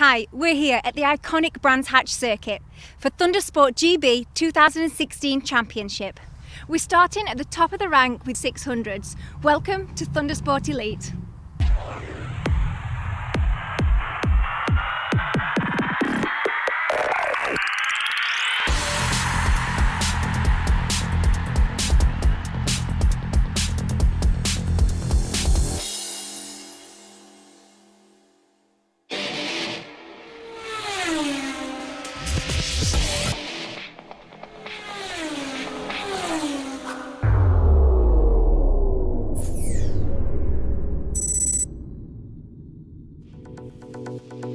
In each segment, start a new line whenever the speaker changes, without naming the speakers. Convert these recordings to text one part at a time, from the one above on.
Hi, we're here at the iconic Brands Hatch circuit for Thundersport GB 2016 Championship. We're starting at the top of the rank with 600s. Welcome to Thundersport Elite.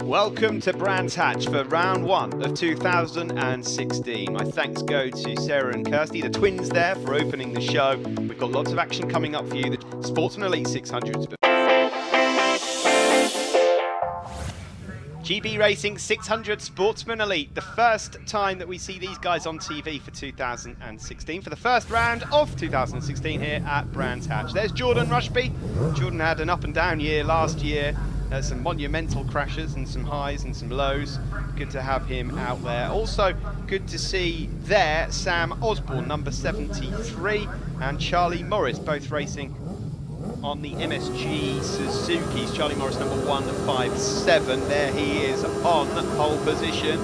Welcome to Brands Hatch for round one of 2016. My thanks go to Sara-Kirsty, the twins there, for opening the show. We've got lots of action coming up for you. The Sportsman Elite 600s. GB Racing 600 Sportsman Elite, the first time that we see these guys on TV for 2016, for the first round of 2016 here at Brands Hatch. There's Jordan Rushby. Jordan had an up and down year last year. Some monumental crashes and some highs and some lows. Good to have him out there. Also good to see there Sam Osborne, number 73, and Charlie Morris, both racing on the MSG Suzuki's. Charlie Morris, number 157. There he is on pole position.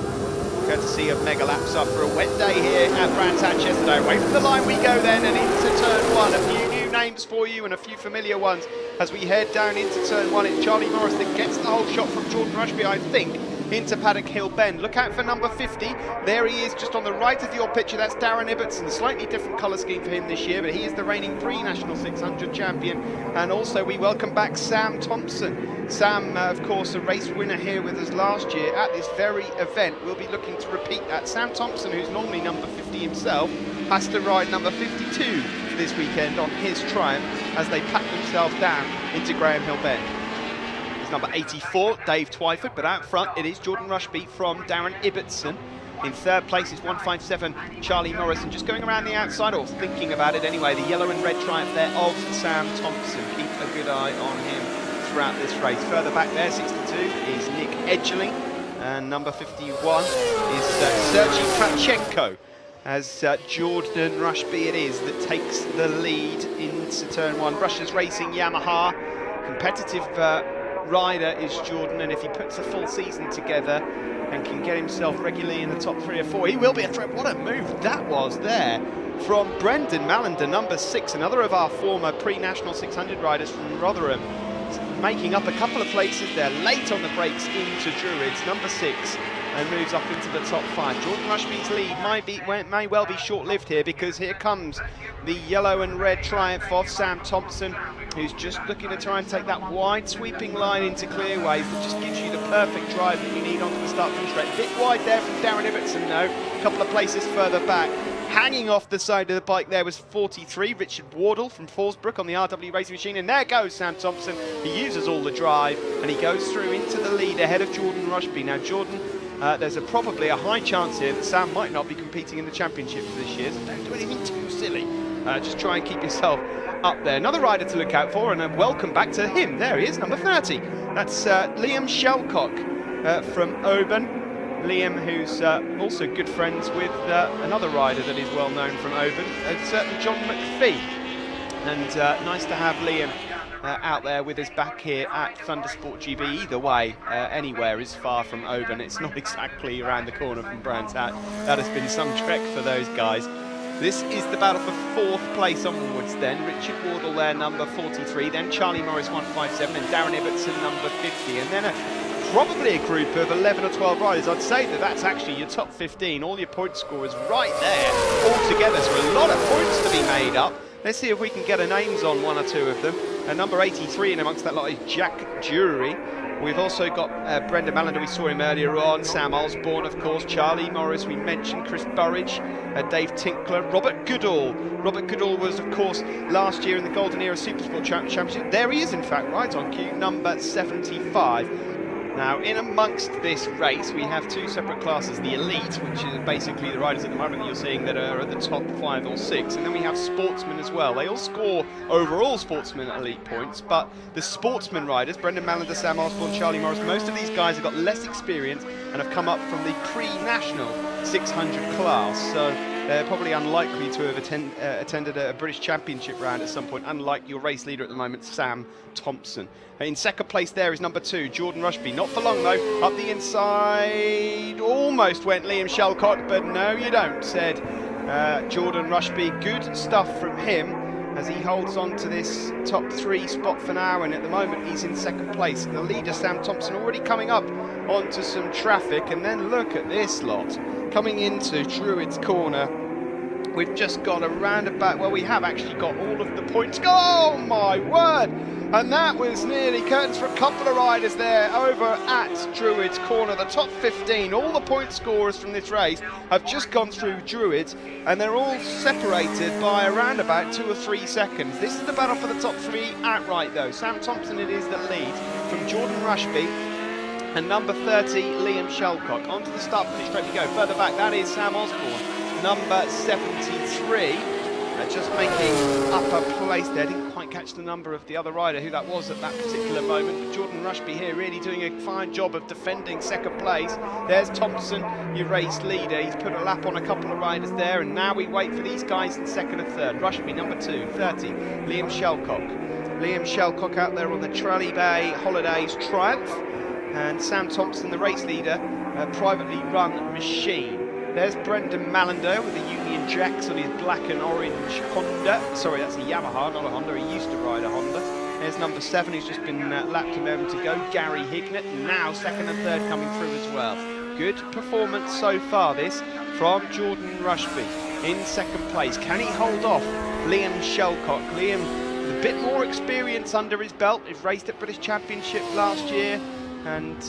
Courtesy of Mega Laps after a wet day here at Brands Hatch yesterday. Away from the line we go then and into turn one. A few new names for you and a few familiar ones as we head down into turn one. It's Charlie Morris that gets the whole shot from Jordan Rushby, I think, into Paddock Hill Bend. Look out for number 50. There he is, just on the right of your picture. That's Darren Ibbotson. Slightly different colour scheme for him this year, but he is the reigning pre-national 600 champion. And also we welcome back Sam Thompson. Sam, of course, a race winner here with us last year at this very event. We'll be looking to repeat that. Sam Thompson, who's normally number 50 himself, has to ride number 52 this weekend on his Triumph as they pack themselves down into Graham Hill Bend. Number 84, Dave Twyford, but out front it is Jordan Rushby from Darren Ibbotson. In third place is 157, Charlie Morris, and just going around the outside, or thinking about it anyway, the yellow and red Triumph there of Sam Thompson. Keep a good eye on him throughout this race. Further back there, 62, is Nick Edgerling, and number 51 is Sergei Kravchenko. As Jordan Rushby it is that takes the lead into turn one. Brushes Racing Yamaha, competitive rider is Jordan, and if he puts a full season together and can get himself regularly in the top 3 or 4, he will be a threat. What a move that was there from Brendan Mallender, number 6, another of our former pre-national 600 riders from Rotherham, making up a couple of places there, late on the brakes into Druids, number 6, and moves up into the top 5. Jordan Rushby's lead may well be short-lived here, because here comes the yellow and red Triumph of Sam Thompson, who's just looking to try and take that wide sweeping line into clearways that just gives you the perfect drive that you need onto the start-finish straight. A bit wide there from Darren Ibbotson though, a couple of places further back. Hanging off the side of the bike there was 43, Richard Wardle from Fallsbrook on the RW Racing Machine, and there goes Sam Thompson. He uses all the drive and he goes through into the lead ahead of Jordan Rushby. Now Jordan, there's probably a high chance here that Sam might not be competing in the championship for this year, so don't do anything too silly. Just try and keep yourself up there. Another rider to look out for, and a welcome back to him. There he is, number 30. That's Liam Shelcock from Oban. Liam, who's also good friends with another rider that is well known from Oban, a certain John McPhee. And nice to have Liam out there with us back here at Thundersport GB. Either way, anywhere is far from Oban. It's not exactly around the corner from Brands Hatch. That has been some trek for those guys. This is the battle for 4th place onwards then. Richard Wardle there, number 43, then Charlie Morris, 157, and Darren Ibbotson, number 50. And then probably a group of 11 or 12 riders. I'd say that that's actually your top 15, all your point scorers right there all together. So a lot of points to be made up. Let's see if we can get our names on one or two of them. And number 83 in amongst that lot is Jack Jury. We've also got Brendan Mallender, we saw him earlier on, Sam Osborne, of course, Charlie Morris, we mentioned Chris Burridge, Dave Tinkler, Robert Goodall. Robert Goodall was, of course, last year in the Golden Era Supersport Championship. There he is, in fact, right on cue, number 75. Now, in amongst this race, we have two separate classes. The Elite, which is basically the riders at the moment that you're seeing that are at the top 5 or 6. And then we have Sportsman as well. They all score overall Sportsman Elite points, but the Sportsman riders, Brendan Mallender, Sam Osborne, Charlie Morris, most of these guys have got less experience and have come up from the pre-national 600 class. So they're probably unlikely to have attended a British Championship round at some point, unlike your race leader at the moment, Sam Thompson. In second place there is number 2, Jordan Rushby. Not for long though, up the inside, almost went Liam Shelcock, but no you don't, said Jordan Rushby. Good stuff from him as he holds on to this top 3 spot for now, and at the moment he's in second place. The leader, Sam Thompson, already coming up onto some traffic, and then look at this lot coming into Druids Corner. We've just got a roundabout, well, we have actually got all of the points. Oh my word! And that was nearly curtains for a couple of riders there over at Druids Corner. The top 15, all the point scorers from this race have just gone through Druids, and they're all separated by around about 2 or 3 seconds. This is the battle for the top 3 outright though. Sam Thompson it is that leads from Jordan Rushby and number 30, Liam Shelcock. Onto the start finish straight we go. Further back, that is Sam Osborne, number 73. Just making up a place there. Didn't quite catch the number of the other rider, who that was at that particular moment. But Jordan Rushby here really doing a fine job of defending second place. There's Thompson, your race leader. He's put a lap on a couple of riders there, and now we wait for these guys in second and third. Rushby, number 2, 30, Liam Shelcock. Liam Shelcock out there on the Trolley Bay Holidays Triumph. And Sam Thompson, the race leader, privately run machine. There's Brendan Mallender with the Union Jacks on his black and orange Honda. Sorry, that's a Yamaha, not a Honda. He used to ride a Honda. There's number 7, who's just been lapped a moment to go, Gary Hignett. Now second and third coming through as well. Good performance so far, this, from Jordan Rushby in second place. Can he hold off Liam Shelcock? Liam with a bit more experience under his belt. He's raced at British Championship last year, and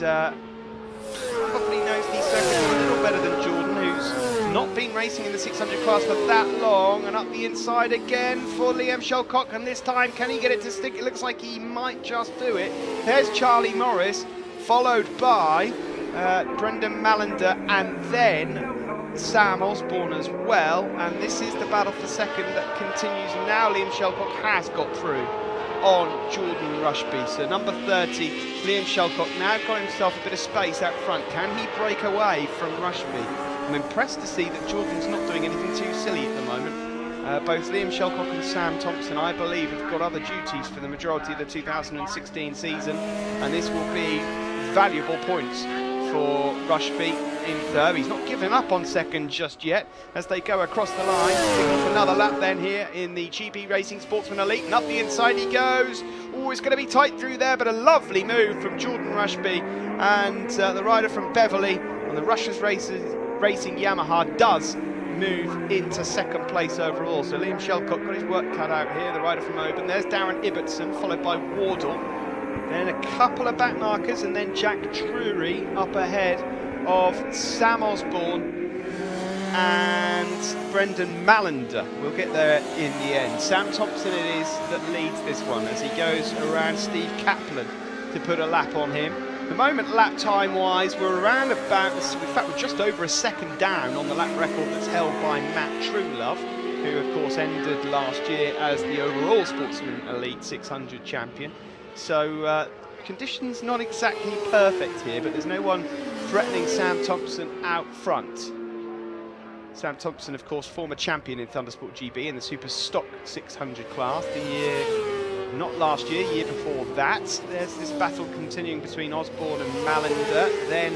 probably knows these circuits a little better than Jordan, who's not been racing in the 600 class for that long. And up the inside again for Liam Shelcock, and this time can he get it to stick? It looks like he might just do it. There's Charlie Morris, followed by Brendan Mallender, and then Sam Osborne as well. And this is the battle for second that continues. Now Liam Shelcock has got through on Jordan Rushby. So number 30, Liam Shelcock, now got himself a bit of space out front. Can he break away from Rushby? I'm impressed to see that Jordan's not doing anything too silly at the moment. Both Liam Shelcock and Sam Thompson, I believe, have got other duties for the majority of the 2016 season, and this will be valuable points for Rushby in third. He's not giving up on second just yet as they go across the line. Off another lap then here in the GB Racing Sportsman Elite, and up the inside he goes. Oh, it's going to be tight through there, but a lovely move from Jordan Rushby, and the rider from Beverley on the Russia's Racing Yamaha does move into second place overall. So Liam Shelcock got his work cut out here, the rider from Oban. There's Darren Ibbotson, followed by Wardle. Then a couple of back markers, and then Jack Drury up ahead of Sam Osborne and Brendan Mallender. We'll get there in the end. Sam Thompson it is that leads this one as he goes around Steve Kaplan to put a lap on him. The moment lap time wise, we're around about, in fact we're just over a second down on the lap record that's held by Matt Truelove, who of course ended last year as the overall Sportsman Elite 600 champion. So conditions not exactly perfect here, but there's no one threatening Sam Thompson out front. Sam Thompson, of course, former champion in Thundersport GB in the Super Stock 600 class the year, not last year, year before that. There's this battle continuing between Osborne and Mallender. Then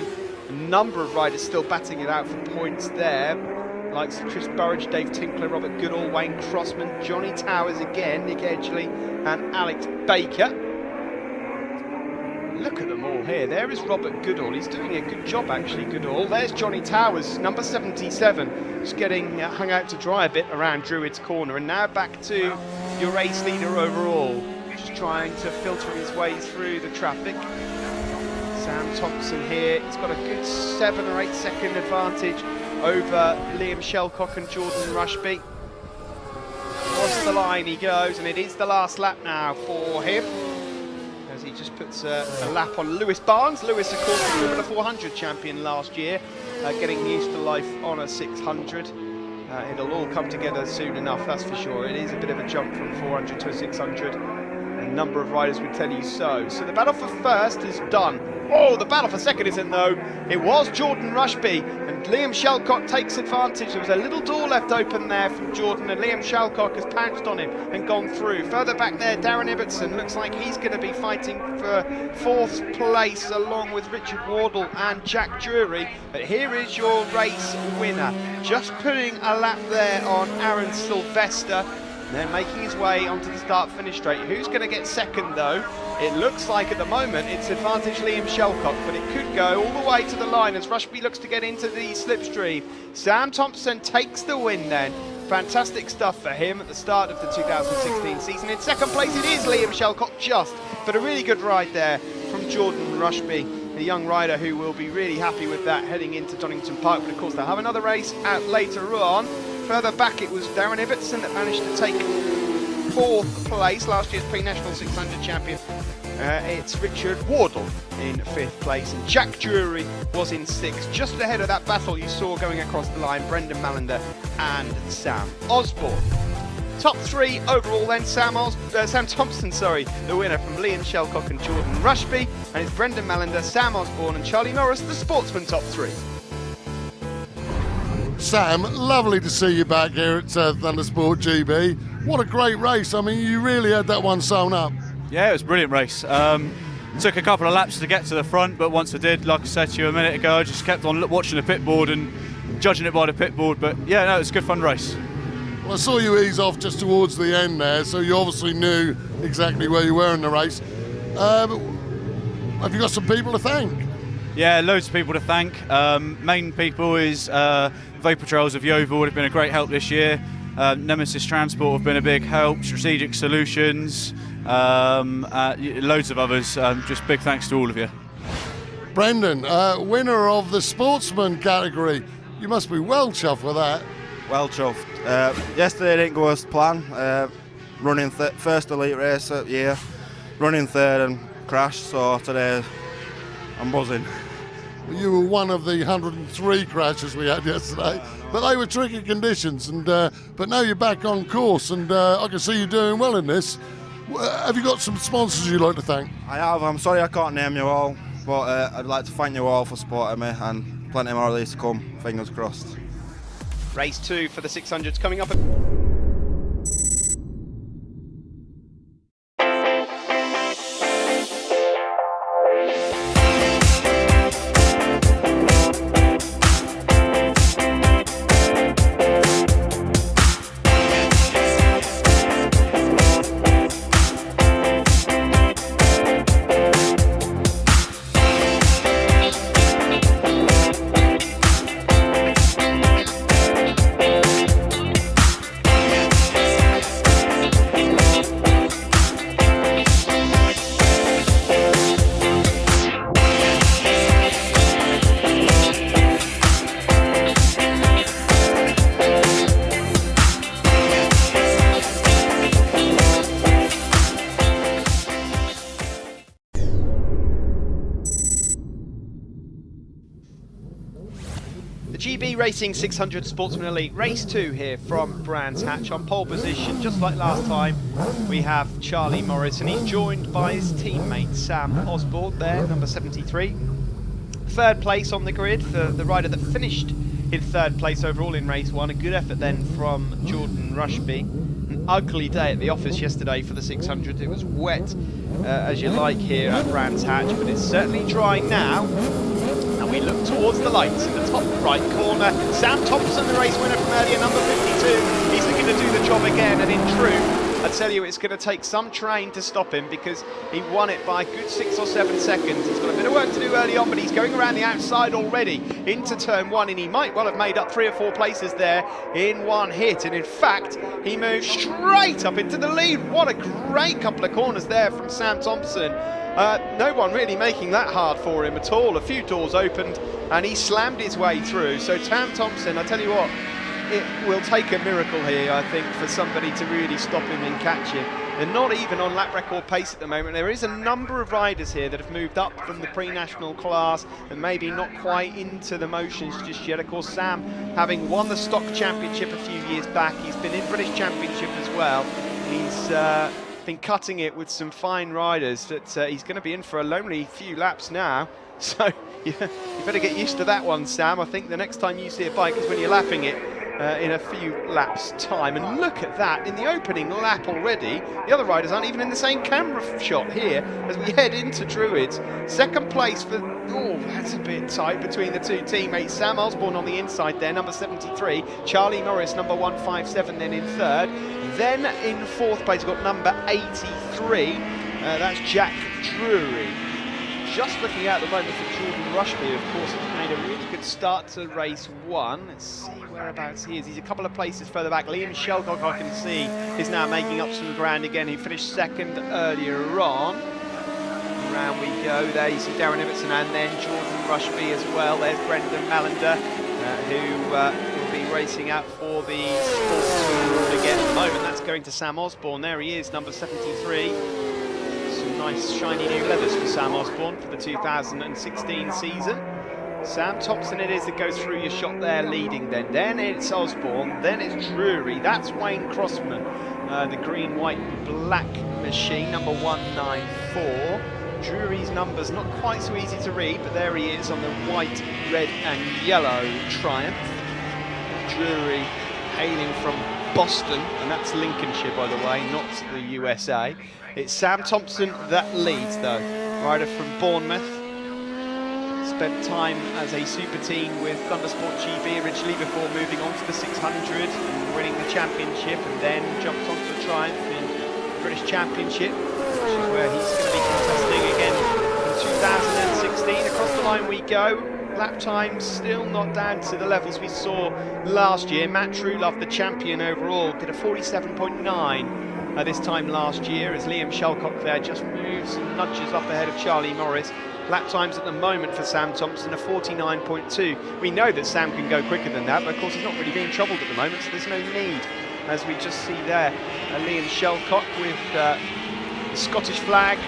a number of riders still batting it out for points there, like Chris Burridge, Dave Tinkler, Robert Goodall, Wayne Crossman, Johnny Towers again, Nick Edgley and Alex Baker. Look at them all here. There is Robert Goodall. He's doing a good job, actually, Goodall. There's Johnny Towers, number 77, just getting hung out to dry a bit around Druids Corner. And now back to your race leader overall, just trying to filter his way through the traffic. Sam Thompson here. He's got a good 7 or 8 second advantage over Liam Shelcock and Jordan Rushby. Across the line he goes, and it is the last lap now for him, as he just puts a lap on Lewis Barnes. Lewis, of course, the Formula 400 champion last year, getting used to life on a 600. It'll all come together soon enough, that's for sure. It is a bit of a jump from 400 to a 600. A number of riders would tell you so. So the battle for first is done. Oh, the battle for second isn't, though. It was Jordan Rushby, and Liam Shelcock takes advantage. There was a little door left open there from Jordan, and Liam Shelcock has pounced on him and gone through. Further back there, Darren Ibbotson looks like he's going to be fighting for fourth place along with Richard Wardle and Jack Drury. But here is your race winner, just putting a lap there on Aaron Sylvester. Then making his way onto the start-finish straight. Who's going to get second, though? It looks like at the moment it's advantage Liam Shelcock, but it could go all the way to the line as Rushby looks to get into the slipstream. Sam Thompson takes the win then. Fantastic stuff for him at the start of the 2016 season. In second place it is Liam Shelcock just, but a really good ride there from Jordan Rushby, the young rider who will be really happy with that heading into Donington Park. But of course they'll have another race out later on. Further back it was Darren Ibbotson that managed to take fourth place, last year's pre-national 600 champion. It's Richard Wardle in fifth place, and Jack Drury was in sixth, just ahead of that battle you saw going across the line, Brendan Mallender and Sam Osborne. Top three overall then, Sam Thompson, the winner from Liam Shelcock and Jordan Rushby, and it's Brendan Mallender, Sam Osborne and Charlie Norris, the Sportsman top three.
Sam, lovely to see you back here at Thundersport GB. What a great race. I mean, you really had that one sewn up.
Yeah, it was a brilliant race. Took a couple of laps to get to the front, but once I did, like I said to you a minute ago, I just kept on watching the pit board and judging it by the pit board. But yeah, no, it was a good fun race.
Well, I saw you ease off just towards the end there, so you obviously knew exactly where you were in the race. Have you got some people to thank?
Yeah, loads of people to thank. Main people is Vapor Trails of Yeovil would have been a great help this year. Nemesis Transport have been a big help. Strategic Solutions, loads of others. Just big thanks to all of you.
Brendan, winner of the Sportsman category. You must be well chuffed with that.
Well chuffed. Yesterday didn't go as planned. Running first elite race of the year, running third and crashed. So today I'm buzzing.
You were one of the 103 crashes we had yesterday, but they were tricky conditions. And but now you're back on course, and I can see you doing well in this. Have you got some sponsors you'd like to thank?
I have. I'm sorry I can't name you all, but I'd like to thank you all for supporting me, and plenty more of these to come. Fingers crossed.
Race 2 for the 600s coming up. The GB Racing 600 Sportsman Elite Race 2 here from Brands Hatch. On pole position, just like last time, we have Charlie Morris, and he's joined by his teammate Sam Osborne there, number 73. Third place on the grid for the rider that finished in third place overall in race 1. A good effort then from Jordan Rushby. An ugly day at the office yesterday for the 600. It was wet as you like here at Brands Hatch, but it's certainly drying now. And we look towards the lights in the top right corner. Sam Thompson, the race winner from earlier, number 52. He's looking to do the job again, and in truth, I tell you, it's going to take some train to stop him, because he won it by a good 6 or 7 seconds. He's got a bit of work to do early on, but he's going around the outside already into turn 1, and he might well have made up 3 or 4 places there in one hit. And in fact, he moved straight up into the lead. What a great couple of corners there from Sam Thompson. No one really making that hard for him at all. A few doors opened and he slammed his way through. So Sam Thompson, I tell you what, it will take a miracle here, I think, for somebody to really stop him and catch him. They're not even on lap record pace at the moment. There is a number of riders here that have moved up from the pre-national class and maybe not quite into the motions just yet. Of course, Sam, having won the stock championship a few years back, he's been in British Championship as well. He's been cutting it with some fine riders, but he's going to be in for a lonely few laps now. So you better get used to that one, Sam. I think the next time you see a bike is when you're lapping it in a few laps' time. And look at that, in the opening lap already, the other riders aren't even in the same camera shot here as we head into Druids. Second place for, oh, that's a bit tight between the two teammates. Sam Osborne on the inside there, number 73. Charlie Morris, number 157, then in third. Then in fourth place, we've got number 83. That's Jack Drury. Just looking out at the moment for Jordan Rushby, of course, he's made a really good start to race one. Let's see whereabouts he is. He's a couple of places further back. Liam Shelcock, I can see, is now making up some ground again. He finished second earlier on. Around we go. There you see Darren Ibbotson and then Jordan Rushby as well. There's Brendan Mallender, who will be racing out for the Sportsman again at the moment. That's going to Sam Osborne. There he is, number 73. Nice shiny new leathers for Sam Osborne for the 2016 season. Sam Thompson it is that goes through your shot there leading then. Then it's Osborne, then it's Drury, that's Wayne Crossman, the green, white, black machine, number 194. Drury's number's not quite so easy to read, but there he is on the white, red and yellow Triumph. Drury hailing from Boston, and that's Lincolnshire by the way, not the USA. It's Sam Thompson that leads though, rider from Bournemouth. Spent time as a super teen with Thundersport GB originally before moving on to the 600 and winning the championship, and then jumped onto the Triumph in the British Championship, which is where he's going to be contesting again in 2016. Across the line we go. Lap times still not down to the levels we saw last year. Matt Truelove, the champion overall, did a 47.9 this time last year, as Liam Shelcock there just moves and nudges up ahead of Charlie Morris. Lap times at the moment for Sam Thompson are 49.2. We know that Sam can go quicker than that, but of course he's not really being troubled at the moment, so there's no need. As we just see there, Liam Shelcock with the Scottish flag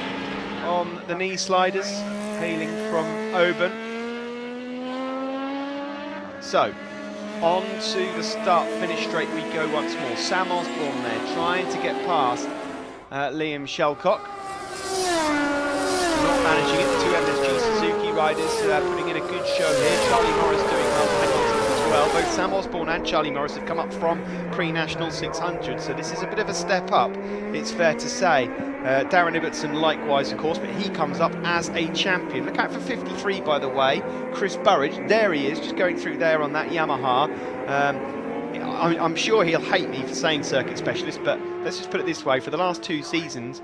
on the knee sliders, hailing from Oban. So, on to the start-finish straight we go once more. Sam Osborne there, trying to get past Liam Shelcock. Not managing it. The two MSG Suzuki riders putting in a good show here. Charlie Morris doing well as well. Both Sam Osborne and Charlie Morris have come up from pre-national 600, so this is a bit of a step up, it's fair to say. Darren Ibbotson likewise, of course, but he comes up as a champion. Look out for 53, by the way. Chris Burridge, there he is, just going through there on that Yamaha. I'm sure he'll hate me for saying circuit specialist, but let's just put it this way. For the last 2 seasons,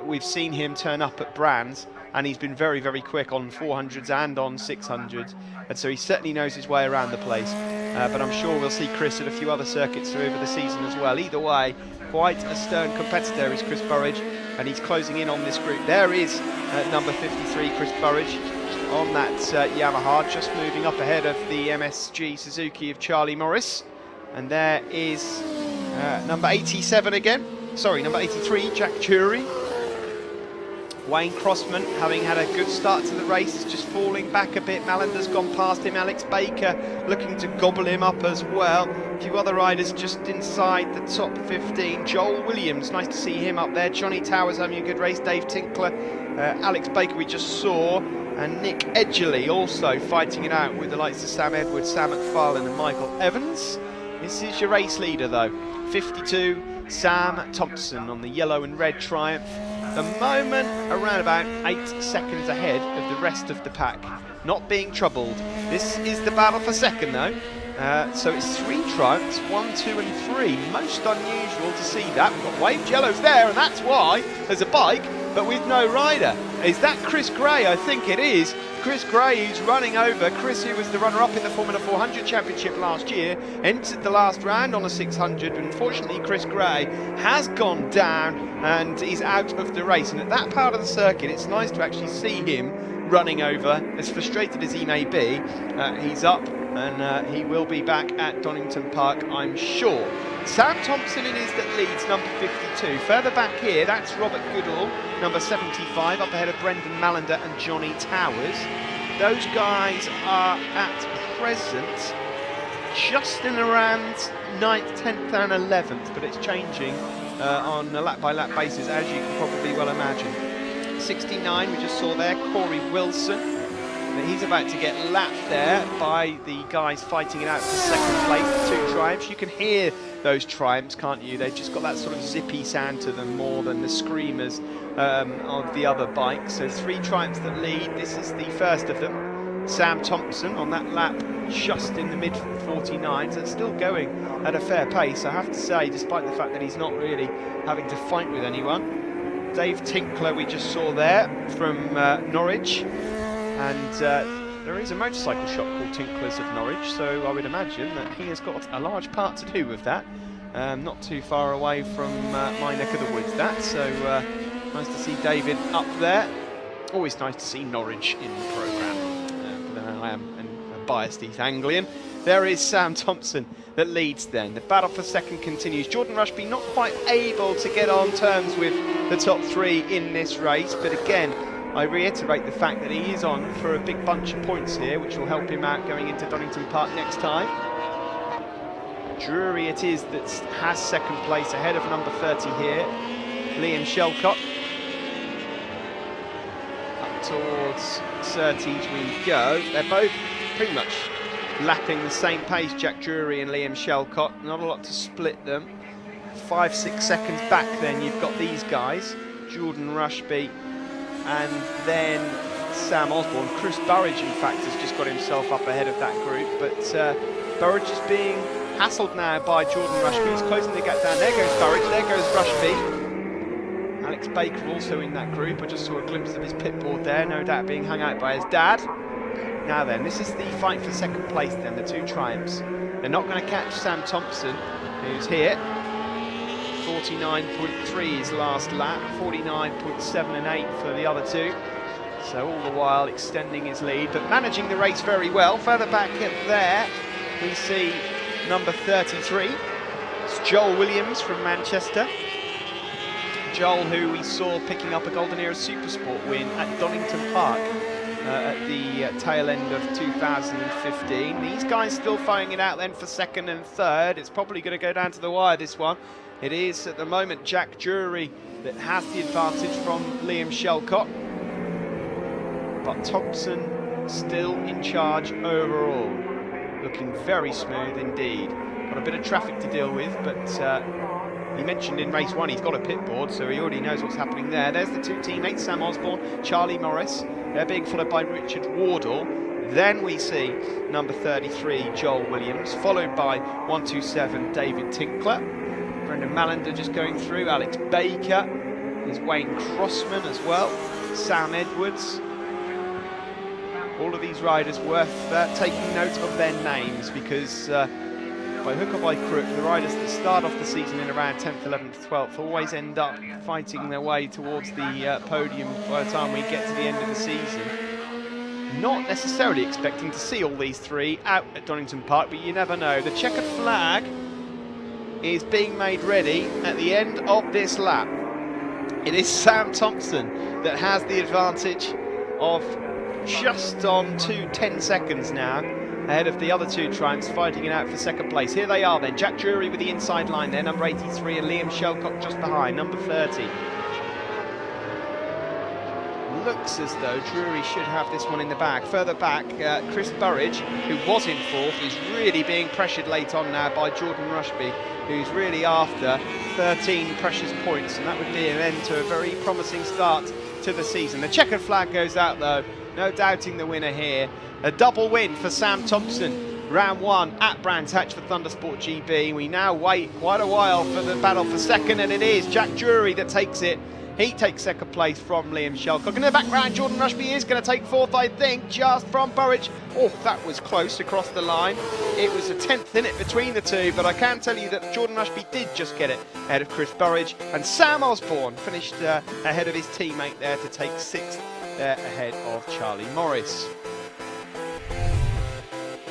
we've seen him turn up at Brands, and he's been very, very quick on 400s and on 600s, and so he certainly knows his way around the place. But I'm sure we'll see Chris at a few other circuits over the season as well. Either way, quite a stern competitor is Chris Burridge, and he's closing in on this group. There is number 53, Chris Burridge, on that Yamaha, just moving up ahead of the MSG Suzuki of Charlie Morris. And there is number 87 again, sorry, number 83, Jack Drury. Wayne Crossman, having had a good start to the race, is just falling back a bit. Mallander's gone past him. Alex Baker looking to gobble him up as well. A few other riders just inside the top 15. Joel Williams, nice to see him up there. Johnny Towers having a good race. Dave Tinkler, Alex Baker we just saw, and Nick Edgerly also fighting it out with the likes of Sam Edwards, Sam McFarlane and Michael Evans. This is your race leader though, 52, Sam Thompson on the yellow and red Triumph. The moment around about 8 seconds ahead of the rest of the pack, not being troubled. This is the battle for second though. So it's 3 Triumphs, 1, 2 and 3. Most unusual to see that. We've got Wave Jello's there, and that's why there's a bike but with no rider. Is that Chris Gray? I think it is. Chris Gray, who's running over Chris, who was the runner-up in the Formula 400 Championship last year, entered the last round on a 600, but unfortunately Chris Gray has gone down and is out of the race. And at that part of the circuit, it's nice to actually see him running over. As frustrated as he may be, he's up and he will be back at Donington Park, I'm sure. Sam Thompson it is that leads, number 52. Further back here, that's Robert Goodall, number 75, up ahead of Brendan Malander and Johnny Towers. Those guys are at present just in around 9th, 10th and 11th, but it's changing on a lap-by-lap basis, as you can probably well imagine. 69, we just saw there, Corey Wilson. He's about to get lapped there by the guys fighting it out for second place, the 2 Triumphs. You can hear those Triumphs, can't you? They've just got that sort of zippy sound to them more than the screamers of the other bikes. So 3 Triumphs that lead. This is the first of them. Sam Thompson on that lap just in the mid-49s. It's still going at a fair pace, I have to say, despite the fact that he's not really having to fight with anyone. Dave Tinkler we just saw there from Norwich. And there is a motorcycle shop called Tinklers of Norwich, so I would imagine that he has got a large part to do with that. Not too far away from my neck of the woods, that. So nice to see David up there. Always nice to see Norwich in the programme. But I am a biased East Anglian. There is Sam Thompson that leads then. The battle for second continues. Jordan Rushby not quite able to get on terms with the top 3 in this race, but again, I reiterate the fact that he is on for a big bunch of points here, which will help him out going into Donington Park next time. Drury it is that has second place ahead of number 30 here, Liam Shelcott. Up towards Surtees we go. They're both pretty much lapping the same pace, Jack Drury and Liam Shelcott. Not a lot to split them. 5-6 seconds back then you've got these guys, Jordan Rushby and then Sam Osborne. Chris Burridge, in fact, has just got himself up ahead of that group, but Burridge is being hassled now by Jordan Rushby. He's closing the gap down. There goes Burridge, there goes Rushby. Alex Baker also in that group. I just saw a glimpse of his pit board there, no doubt being hung out by his dad. Now then, this is the fight for second place then, the 2 Triumphs. They're not going to catch Sam Thompson, who's here. 49.3 his last lap, 49.7 and 8 for the other 2. So all the while extending his lead, but managing the race very well. Further back there, we see number 33. It's Joel Williams from Manchester. Joel, who we saw picking up a Golden Era Supersport win at Donington Park at the tail end of 2015. These guys still fighting it out then for second and third. It's probably going to go down to the wire, this one. It is at the moment Jack Drury that has the advantage from Liam Shelcott, but Thompson still in charge overall. Looking very smooth indeed. Got a bit of traffic to deal with, but he mentioned in race 1 he's got a pit board, so he already knows what's happening there. There's the 2 teammates, Sam Osborne, Charlie Morris. They're being followed by Richard Wardle. Then we see number 33, Joel Williams, followed by 127, David Tinkler. Brendan Malander just going through, Alex Baker, there's Wayne Crossman as well, Sam Edwards. All of these riders worth taking note of their names, because by hook or by crook, the riders that start off the season in around 10th, 11th, 12th always end up fighting their way towards the podium by the time we get to the end of the season. Not necessarily expecting to see all these 3 out at Donington Park, but you never know. The checkered flag is being made ready at the end of this lap. It is Sam Thompson that has the advantage of just on 10 seconds now ahead of the other 2 Triumphs fighting it out for second place. Here they are then, Jack Drury with the inside line there, number 83, and Liam Shelcott just behind, number 30. Looks as though Drury should have this one in the bag. Further back, Chris Burridge, who was in 4th, is really being pressured late on now by Jordan Rushby, who's really after 13 precious points, and that would be an end to a very promising start to the season. The checkered flag goes out though, no doubting the winner here. A double win for Sam Thompson. Round 1 at Brands Hatch for Thundersport GB. We now wait quite a while for the battle for second, and it is Jack Drury that takes it. He takes second place from Liam Shelcott. In the background, Jordan Rushby is going to take 4th, I think, just from Burridge. Oh, that was close across the line. It was a 10th in it between the 2, but I can tell you that Jordan Rushby did just get it ahead of Chris Burridge, and Sam Osborne finished ahead of his teammate there to take 6th They're ahead of Charlie Morris.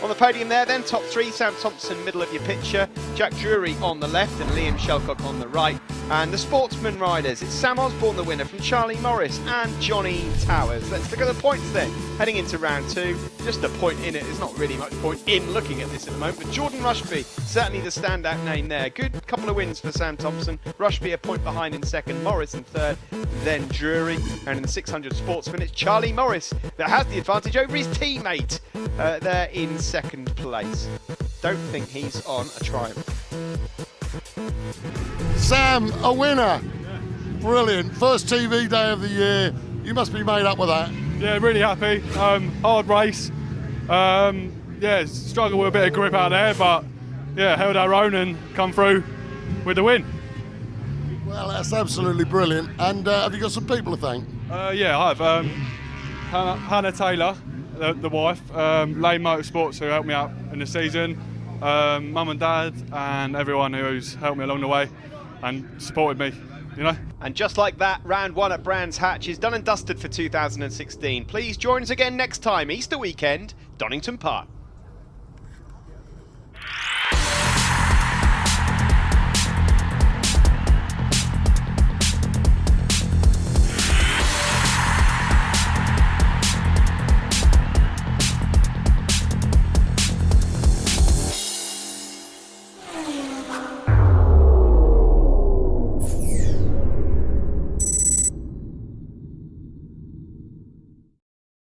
On the podium there then, top three, Sam Thompson, middle of your picture, Jack Drury on the left and Liam Shelcock on the right. And the Sportsman riders, it's Sam Osborne the winner from Charlie Morris and Johnny Towers. Let's look at the points then. Heading into round two, just a point in it. There's not really much point in looking at this at the moment, but Jordan Rushby, certainly the standout name there. Good couple of wins for Sam Thompson. Rushby a point behind in second, Morris in third, then Drury. And in the 600 Sportsman, it's Charlie Morris that has the advantage over his teammate there in second place. Don't think he's on a triumph.
Sam, a winner. Brilliant. First TV day of the year. You must be made up with that.
Yeah, really happy. Hard race. Yeah, struggled with a bit of grip out there, but yeah, held our own and come through with the win.
Well, that's absolutely brilliant. And have you got some people to thank?
Yeah, I have. Hannah Taylor, the wife, Lane Motorsports, who helped me out in the season, mum and dad, and everyone who's helped me along the way and supported me, you know.
And just like that, round one at Brands Hatch is done and dusted for 2016. Please join us again next time, Easter weekend, Donington Park.